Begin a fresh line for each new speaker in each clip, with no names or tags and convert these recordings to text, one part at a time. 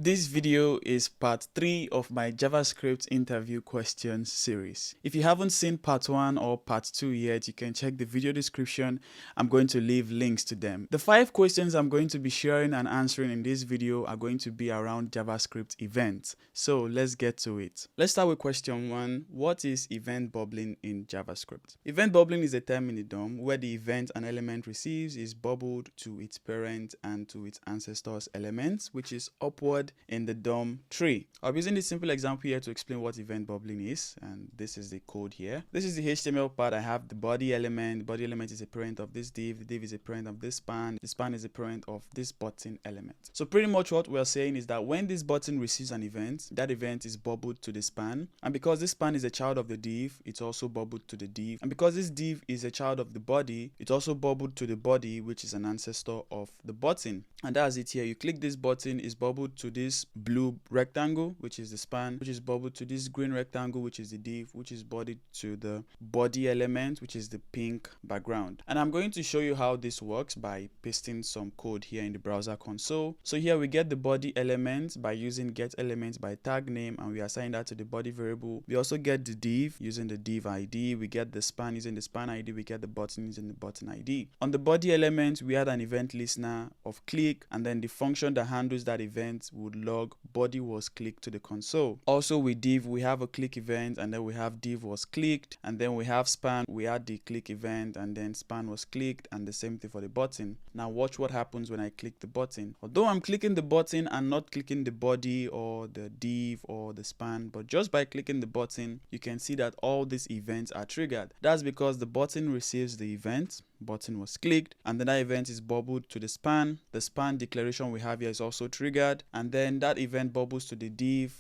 This video is part 3 of my JavaScript interview questions series. If you haven't seen part 1 or part 2 yet, you can check the video description. I'm going to leave links to them. The 5 questions I'm going to be sharing and answering in this video are going to be around JavaScript events. So let's get to it. Let's start with question 1. What is event bubbling in JavaScript? Event bubbling is a term in the DOM where the event an element receives is bubbled to its parent and to its ancestor's elements, which is upward in the DOM tree. I'm using this simple example here to explain what event bubbling is, and this is the code here. This is the HTML part. I have the body element. The body element is a parent of this div. The div is a parent of this span. The span is a parent of this button element. So pretty much what we're saying is that when this button receives an event, that event is bubbled to the span, and because this span is a child of the div, it's also bubbled to the div, and because this div is a child of the body, it's also bubbled to the body, which is an ancestor of the button. And that's it here. You click this button, is bubbled to this blue rectangle, which is the span, which is bubbled to this green rectangle, which is the div, which is bodied to the body element, which is the pink background. And I'm going to show you how this works by pasting some code here in the browser console. So here we get the body element by using getElement by tag name, and we assign that to the body variable. We also get the div using the div ID. We get the span using the span ID. We get the button using the button ID. On the body element, we add an event listener of click, and then the function that handles that event would log body was clicked to the console. Also with div, we have a click event, and then we have div was clicked, and then we have span, we add the click event, and then span was clicked, and the same thing for the button. Now watch what happens when I click the button. Although I'm clicking the button and not clicking the body or the div or the span, but just by clicking the button, you can see that all these events are triggered. That's because the button receives the event, button was clicked, and then that event is bubbled to the span. The span declaration we have here is also triggered, and then that event bubbles to the div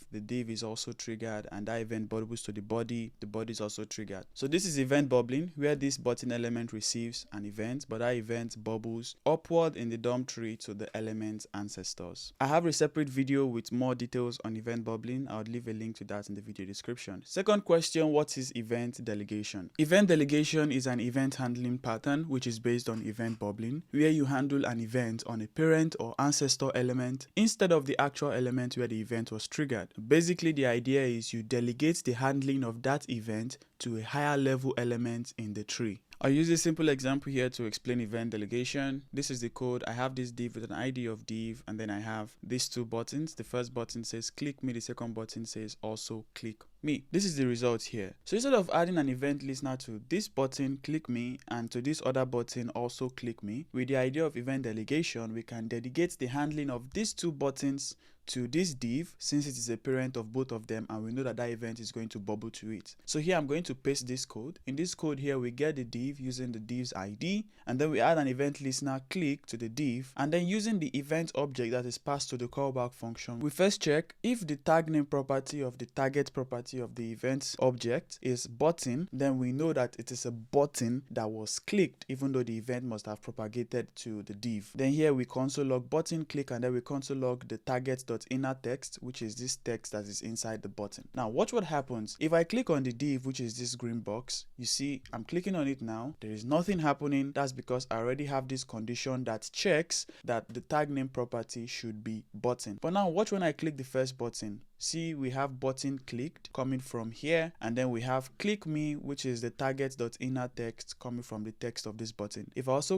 is also triggered, and that event bubbles to the body is also triggered. So this is event bubbling, where this button element receives an event, but that event bubbles upward in the DOM tree to the element's ancestors. I have a separate video with more details on event bubbling. I'll leave a link to that in the video description. Second question, what is event delegation? Event delegation is an event handling pattern which is based on event bubbling, where you handle an event on a parent or ancestor element instead of the actual element where the event was triggered. Basically, the idea is you delegate the handling of that event to a higher level element in the tree. I'll use a simple example here to explain event delegation. This is the code. I have this div with an ID of div, and then I have these two buttons. The first button says click me, the second button says also click me. This is the result here. So instead of adding an event listener to this button click me and to this other button also click me, with the idea of event delegation, we can delegate the handling of these two buttons to this div, since it is a parent of both of them, and we know that that event is going to bubble to it. So here I'm going to paste this code. In this code here, we get the div using the div's ID, and then we add an event listener click to the div, and then using the event object that is passed to the callback function, we first check if the tag name property of the target property of the event object is button, then we know that it is a button that was clicked, even though the event must have propagated to the div. Then here we console log button click, and then we console log the target.inner text, which is this text that is inside the button. Now watch what happens if I click on the div, which is this green box. You see I'm clicking on it now. There is nothing happening. That's because I already have this condition that checks that the tag name property should be button. But now watch when I click the first button. See, we have button clicked coming from here, and then we have click me, which is the target.inner text coming from the text of this button. If I also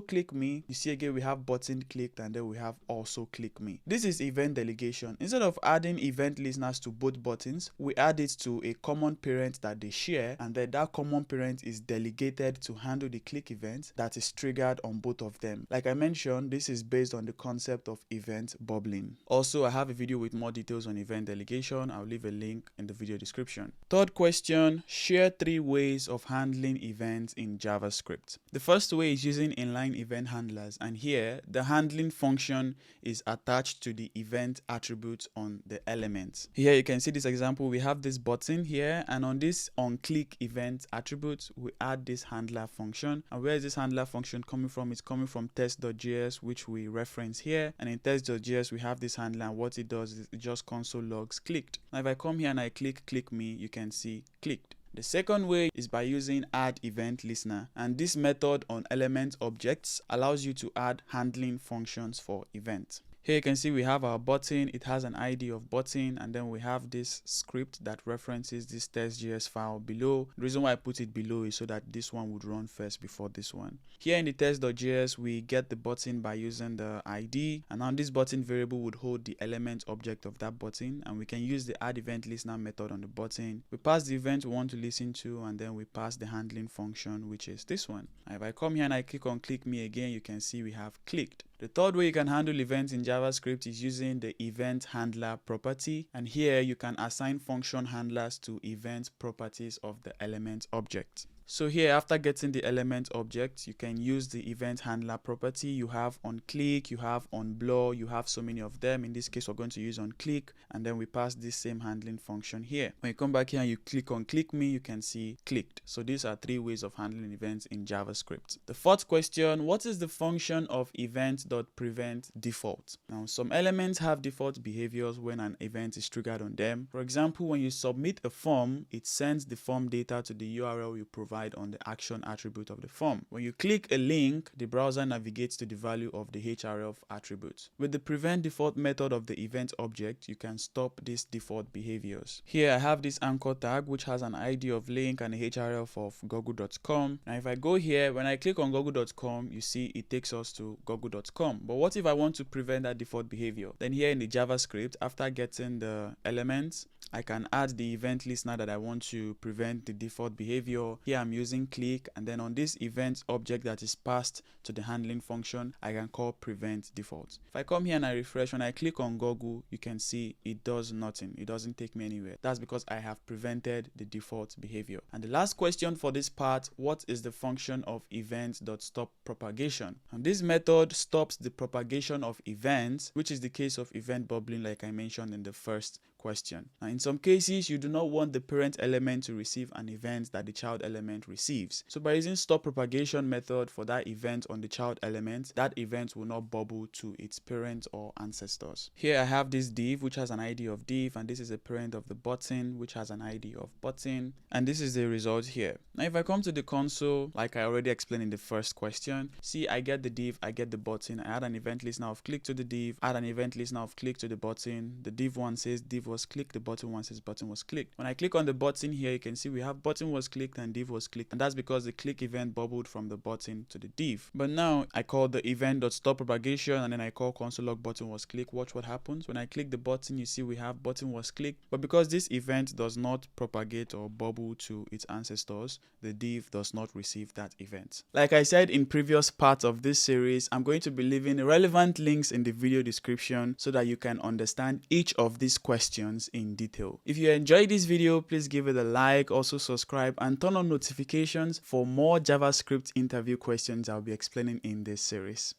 click me, you see again we have button clicked, and then we have also click me. This is event delegation. Instead of adding event listeners to both buttons, we add it to a common parent that they share, and then that common parent is delegated to handle the click event that is triggered on both of them. Like I mentioned, this is based on the concept of event bubbling. Also, I have a video with more details on event delegation. I'll leave a link in the video description. Third question, share 3 ways of handling events in JavaScript. The first way is using inline event handlers, and here the handling function is attached to the event attribute on the element. Here you can see this example. We have this button here, and on this onClick event attribute, we add this handler function. And where is this handler function coming from? It's coming from test.js, which we reference here. And in test.js, we have this handler, and what it does is it just console logs clicked. Now if I come here and I click me, you can see clicked. The second way is by using add event listener, and this method on element objects allows you to add handling functions for events. Here you can see we have our button. It has an ID of button, and then we have this script that references this test.js file below. The reason why I put it below is so that this one would run first before this one. Here in the test.js, we get the button by using the ID, and now this button variable would hold the element object of that button, and we can use the add event listener method on the button. We pass the event we want to listen to, and then we pass the handling function, which is this one. And if I come here and I click on click me again, you can see we have clicked. The third way you can handle events in JavaScript is using the event handler property, and here you can assign function handlers to event properties of the element object. So here, after getting the element object, you can use the event handler property. You have on click, you have on blur, you have so many of them. In this case, we're going to use on click, and then we pass this same handling function here. When you come back here and you click on click me, you can see clicked. So these are 3 ways of handling events in JavaScript. The fourth question, what is the function of event.prevent default? Now, some elements have default behaviors when an event is triggered on them. For example, when you submit a form, it sends the form data to the URL you provide on the action attribute of the form. When you click a link, the browser navigates to the value of the href attribute. With the prevent default method of the event object, you can stop these default behaviors. Here I have this anchor tag which has an ID of link and a href of google.com. Now if I go here, when I click on google.com, you see it takes us to google.com. But what if I want to prevent that default behavior? Then here in the JavaScript, after getting the elements, I can add the event listener that I want to prevent the default behavior. Here I'm using click, and then on this event object that is passed to the handling function, I can call prevent default. If I come here and I refresh, when I click on Google, you can see it does nothing. It doesn't take me anywhere. That's because I have prevented the default behavior. And the last question for this part, what is the function of event.stopPropagation? And this method stops the propagation of events, which is the case of event bubbling like I mentioned in the first question. Now, in some cases, you do not want the parent element to receive an event that the child element receives. So by using stop propagation method for that event on the child element, that event will not bubble to its parent or ancestors. Here I have this div which has an ID of div, and this is a parent of the button which has an ID of button, and this is the result here. Now if I come to the console, like I already explained in the first question, see I get the div, I get the button, I add an event listener of click to the div, add an event listener of click to the button. The div one says div was clicked, the button one says button was clicked. When I click on the button here, you can see we have button was clicked and div was clicked, and that's because the click event bubbled from the button to the div. But now I call the event.stopPropagation, and then I call console log button was clicked. Watch what happens. When I click the button, you see we have button was clicked, but because this event does not propagate or bubble to its ancestors, the div does not receive that event. Like I said in previous parts of this series, I'm going to be leaving relevant links in the video description so that you can understand each of these questions in detail. If you enjoyed this video, please give it a like, also subscribe and turn on notifications for more JavaScript interview questions I'll be explaining in this series.